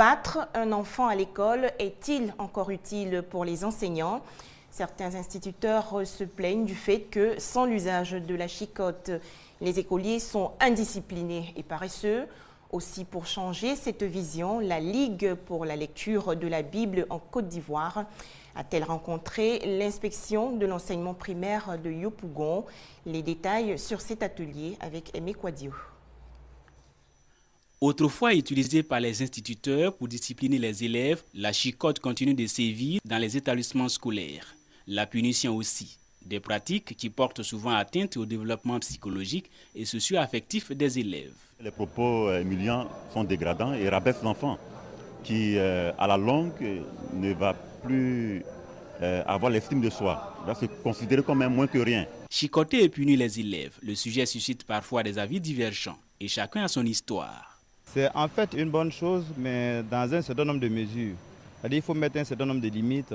Battre un enfant à l'école est-il encore utile pour les enseignants? Certains instituteurs se plaignent du fait que, sans l'usage de la chicotte, les écoliers sont indisciplinés et paresseux. Aussi, pour changer cette vision, la Ligue pour la lecture de la Bible en Côte d'Ivoire a-t-elle rencontré l'inspection de l'enseignement primaire de Yopougon? Les détails sur cet atelier avec Aimé Kouadio. Autrefois utilisée par les instituteurs pour discipliner les élèves, la chicotte continue de sévir dans les établissements scolaires. La punition aussi. Des pratiques qui portent souvent atteinte au développement psychologique et socio-affectif des élèves. Les propos humiliants sont dégradants et rabaissent l'enfant qui, à la longue, ne va plus avoir l'estime de soi. Il va se considérer comme un moins que rien. Chicoter et punir les élèves, le sujet suscite parfois des avis divergents et chacun a son histoire. C'est en fait une bonne chose, mais dans un certain nombre de mesures. C'est-à-dire qu'il faut mettre un certain nombre de limites.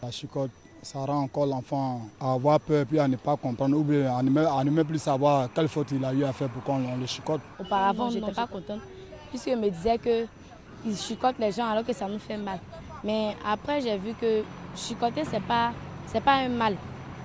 La chicotte, ça rend encore l'enfant à avoir peur, puis à ne pas comprendre, ou bien à ne même plus savoir quelle faute il a eu à faire pour qu'on le chicote. Auparavant, je n'étais pas contente, puisqu'il me disait qu'ils chicotent les gens alors que ça nous fait mal. Mais après, j'ai vu que chicoter, c'est pas un mal,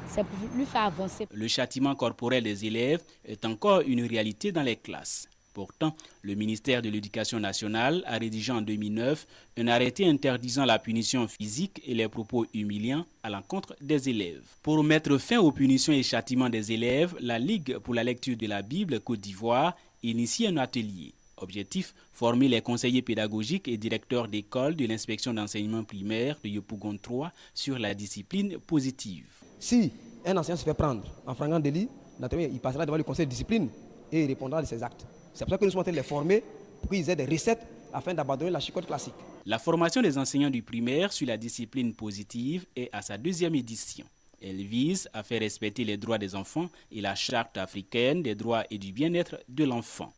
c'est pour lui faire avancer. Le châtiment corporel des élèves est encore une réalité dans les classes. Pourtant, le ministère de l'Éducation nationale a rédigé en 2009 un arrêté interdisant la punition physique et les propos humiliants à l'encontre des élèves. Pour mettre fin aux punitions et châtiments des élèves, la Ligue pour la lecture de la Bible Côte d'Ivoire initie un atelier. Objectif, former les conseillers pédagogiques et directeurs d'école de l'inspection d'enseignement primaire de Yopougon 3 sur la discipline positive. Si un enseignant se fait prendre en flagrant délit, naturellement, il passera devant le conseil de discipline et il répondra de ses actes. C'est pour ça que nous sommes en train de les former pour qu'ils aient des recettes afin d'abandonner la chicotte classique. La formation des enseignants du primaire sur la discipline positive est à sa 2e édition. Elle vise à faire respecter les droits des enfants et la charte africaine des droits et du bien-être de l'enfant.